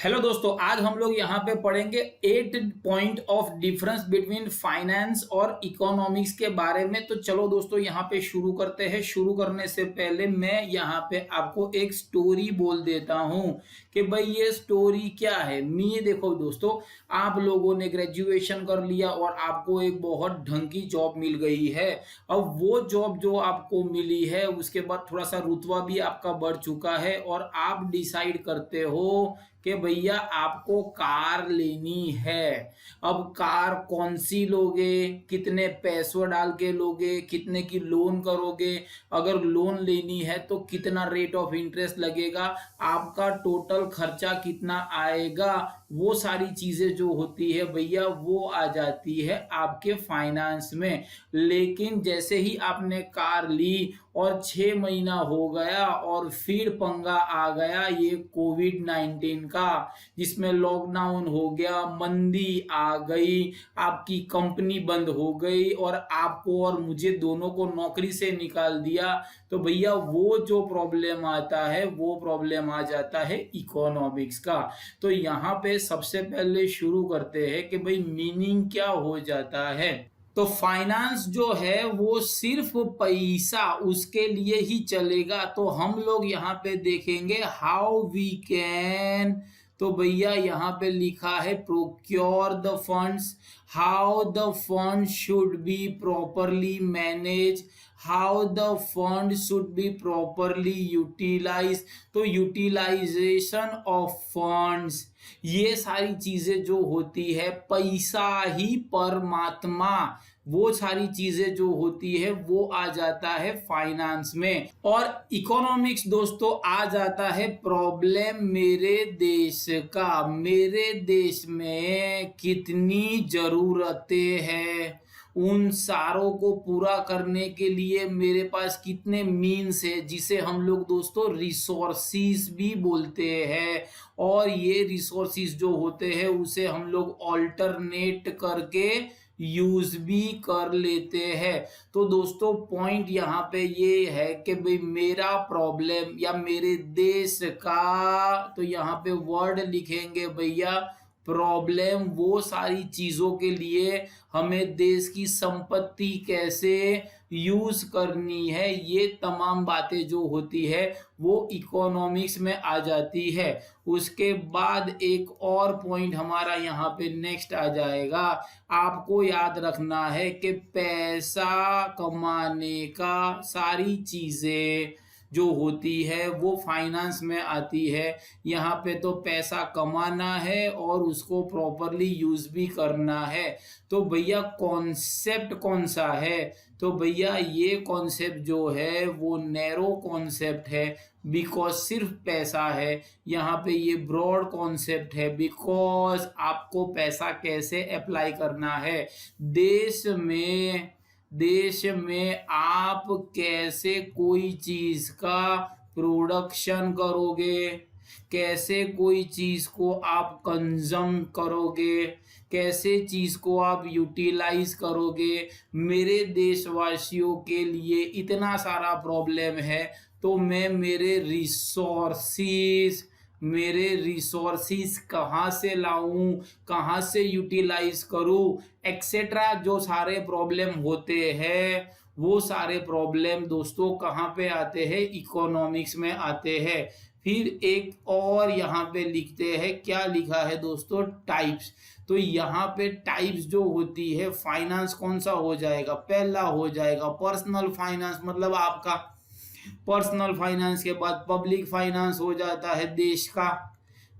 Hello दोस्तों, आज हम लोग यहाँ पे पढ़ेंगे 8 point of difference between finance और इकोनॉमिक्स के बारे में। तो चलो दोस्तों यहाँ पे शुरू करते हैं। शुरू करने से पहले मैं यहाँ पे आपको एक स्टोरी बोल देता हूँ कि भाई ये स्टोरी क्या है। मैं देखो दोस्तों, आप लोगों ने ग्रेजुएशन कर लिया और आपको एक बहुत ढंग की जॉब मिल गई है। अब वो जॉब जो आपको मिली है उसके बाद थोड़ा सा रुतबा भी आपका बढ़ चुका है और आप डिसाइड करते हो कि भैया आपको कार लेनी है। अब कार कौन सी लोगे, कितने पैसों डाल के लोगे, कितने की लोन करोगे, अगर लोन लेनी है तो कितना रेट ऑफ इंटरेस्ट लगेगा, आपका टोटल खर्चा कितना आएगा, वो सारी चीजें जो होती है भैया वो आ जाती है आपके फाइनेंस में। लेकिन जैसे ही आपने कार ली और 6 महीना हो गया और फिर पंगा आ गया ये कोविड-19 का, जिसमें लॉकडाउन हो गया, मंदी आ गई, आपकी कंपनी बंद हो गई और आपको और मुझे दोनों को नौकरी से निकाल दिया। तो भैया वो जो प्रॉब्लम आता है वो प्रॉब्लम आ जाता है इकोनॉमिक्स का। तो यहाँ पे सबसे पहले शुरू करते हैं कि भाई मीनिंग क्या हो जाता है। तो फाइनेंस जो है वो सिर्फ पैसा उसके लिए ही चलेगा। तो हम लोग यहाँ पे देखेंगे हाउ वी कैन। तो भैया यहाँ पे लिखा है procure the funds, how the fund should be properly manage, how the fund should be properly utilize. तो यूटिलाइजेशन ऑफ फंड्स, ये सारी चीजें जो होती है, पैसा ही परमात्मा, वो सारी चीजें जो होती है वो आ जाता है फाइनेंस में। और इकोनॉमिक्स दोस्तों आ जाता है प्रॉब्लम मेरे देश का। मेरे देश में कितनी जरूरतें हैं, उन सारों को पूरा करने के लिए मेरे पास कितने मीन्स है, जिसे हम लोग दोस्तों रिसोर्सिस भी बोलते हैं। और ये रिसोर्सिस जो होते हैं उसे हम लोग ऑल्टरनेट करके यूज भी कर लेते हैं। तो दोस्तों पॉइंट यहाँ पे ये है कि भाई मेरा प्रॉब्लम या मेरे देश का, तो यहाँ पे वर्ड लिखेंगे भैया प्रॉब्लम, वो सारी चीजों के लिए हमें देश की संपत्ति कैसे यूज करनी है, ये तमाम बातें जो होती है वो इकोनॉमिक्स में आ जाती है। उसके बाद एक और पॉइंट हमारा यहाँ पे नेक्स्ट आ जाएगा। आपको याद रखना है कि पैसा कमाने का सारी चीजें जो होती है वो फाइनेंस में आती है। यहाँ पे तो पैसा कमाना है और उसको प्रॉपरली यूज भी करना है। तो भैया कॉन्सेप्ट कौन सा है, तो भैया ये कॉन्सेप्ट जो है वो नैरो कॉन्सेप्ट है, बिकॉज सिर्फ पैसा है। यहाँ पे ये ब्रॉड कॉन्सेप्ट है, बिकॉज आपको पैसा कैसे अप्लाई करना है देश में आप कैसे कोई चीज का प्रोडक्शन करोगे, कैसे कोई चीज को आप कंज्यूम करोगे, कैसे चीज को आप यूटिलाइज करोगे। मेरे देशवासियों के लिए इतना सारा प्रॉब्लम है, तो मैं मेरे रिसोर्सिस कहाँ से लाऊं, कहाँ से यूटिलाइज करूं, एक्सेट्रा जो सारे प्रॉब्लम होते हैं वो सारे प्रॉब्लम दोस्तों कहाँ पे आते हैं, इकोनॉमिक्स में आते हैं। फिर एक और यहाँ पे लिखते हैं, क्या लिखा है दोस्तों, टाइप्स। तो यहाँ पे टाइप्स जो होती है, फाइनेंस कौन सा हो जाएगा, पहला हो जाएगा पर्सनल फाइनेंस, मतलब आपका पर्सनल फाइनेंस के बाद पब्लिक फाइनेंस हो जाता है देश का।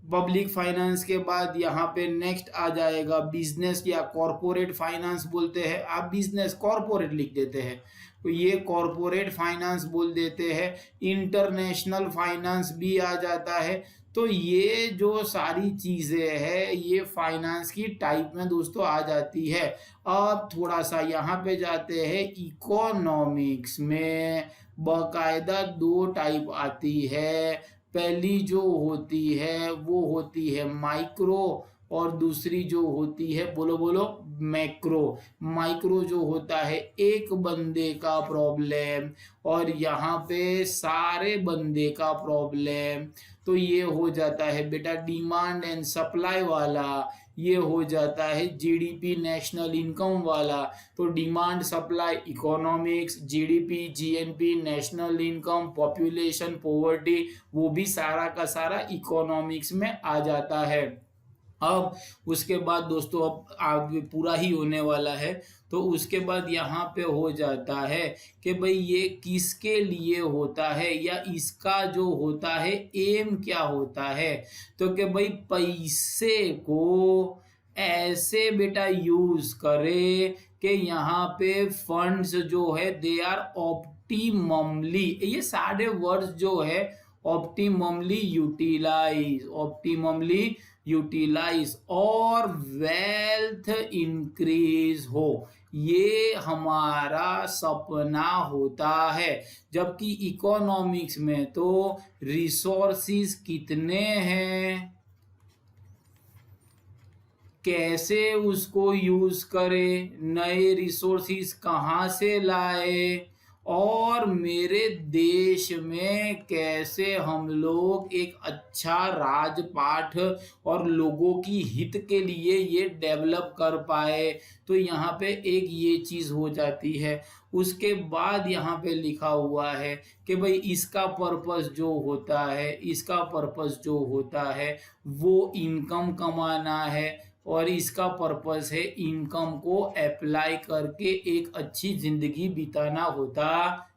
पब्लिक फाइनेंस के बाद यहाँ पे नेक्स्ट आ जाएगा बिजनेस या कॉरपोरेट फाइनेंस बोलते हैं, आप बिजनेस कॉरपोरेट लिख देते हैं तो ये कॉरपोरेट फाइनेंस बोल देते हैं। इंटरनेशनल फाइनेंस भी आ जाता है। तो ये जो सारी चीजें हैं ये फाइनेंस की टाइप में दोस्तों आ जाती है। अब थोड़ा सा यहाँ पे जाते हैं इकोनॉमिक्स में, बाकायदा 2 टाइप आती है। पहली जो होती है वो होती है माइक्रो और दूसरी जो होती है, बोलो बोलो, मैक्रो। माइक्रो जो होता है एक बंदे का प्रॉब्लम और यहाँ पे सारे बंदे का प्रॉब्लम। तो ये हो जाता है बेटा डिमांड एंड सप्लाई वाला, ये हो जाता है जीडीपी नेशनल इनकम वाला। तो demand supply economics, GDP GNP national income, population poverty, वो भी सारा का सारा इकोनॉमिक्स में आ जाता है। अब उसके बाद दोस्तों अब आगे पूरा ही होने वाला है, तो उसके बाद यहाँ पे हो जाता है कि भाई ये किसके लिए होता है या इसका जो होता है एम क्या होता है। तो कि भाई पैसे को ऐसे बेटा यूज करे कि यहाँ पे फंड्स जो है दे आर ऑप्टिममली, ये सारे वर्ड्स जो है ऑप्टिममली यूटिलाइज और वेल्थ इंक्रीज हो, ये हमारा सपना होता है। जबकि इकोनॉमिक्स में तो रिसोर्सिस कितने हैं, कैसे उसको यूज करें, नए रिसोर्सिस कहाँ से लाए, और मेरे देश में कैसे हम लोग एक अच्छा राजपाट और लोगों की हित के लिए ये डेवलप कर पाए। तो यहाँ पे एक ये चीज़ हो जाती है। उसके बाद यहाँ पे लिखा हुआ है कि भाई इसका पर्पस जो होता है वो इनकम कमाना है, और इसका पर्पस है इनकम को अप्लाई करके एक अच्छी जिंदगी बिताना होता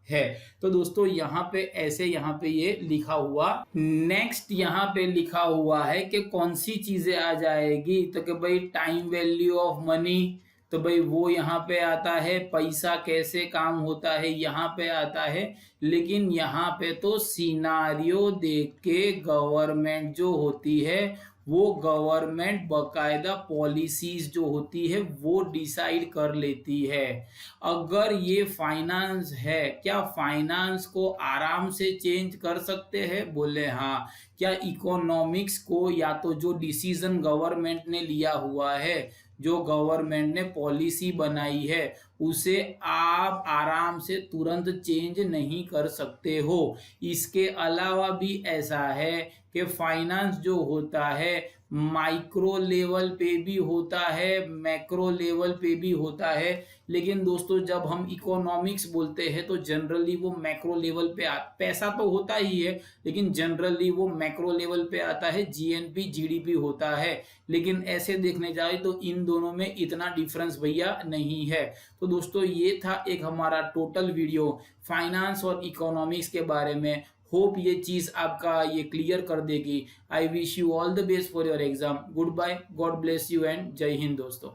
है। तो दोस्तों यहाँ पे ऐसे यहाँ पे ये लिखा हुआ। नेक्स्ट यहाँ पे लिखा हुआ है कि कौन सी चीजें आ जाएगी, तो कि भाई टाइम वैल्यू ऑफ मनी, तो भाई वो यहाँ पे आता है। पैसा कैसे काम होता है यहाँ पे आता है। लेकिन यहाँ पे तो सिनारियो देख के गवर्नमेंट जो होती है वो गवर्नमेंट बकायदा पॉलिसीज जो होती है वो डिसाइड कर लेती है। अगर ये फाइनेंस है, क्या फाइनेंस को आराम से चेंज कर सकते हैं? बोले हाँ। क्या इकोनॉमिक्स को या तो जो डिसीजन गवर्नमेंट ने लिया हुआ है, जो गवर्नमेंट ने पॉलिसी बनाई है, उसे आप आराम से तुरंत चेंज नहीं कर सकते हो। इसके अलावा भी ऐसा है कि फाइनेंस जो होता है माइक्रो लेवल पे भी होता है, मैक्रो लेवल पे भी होता है। लेकिन दोस्तों जब हम इकोनॉमिक्स बोलते हैं तो जनरली वो मैक्रो लेवल पे पैसा तो होता ही है, लेकिन जनरली वो मैक्रो लेवल पे आता है, जीएनपी जीडीपी होता है। लेकिन ऐसे देखने जाए तो इन दोनों में इतना डिफरेंस भैया नहीं है। तो दोस्तों ये था एक हमारा टोटल वीडियो फाइनेंस और इकोनॉमिक्स के बारे में। होप ये चीज आपका ये क्लियर कर देगी। I wish you all the best for your exam. Good bye, God bless you and Jai Hind दोस्तों।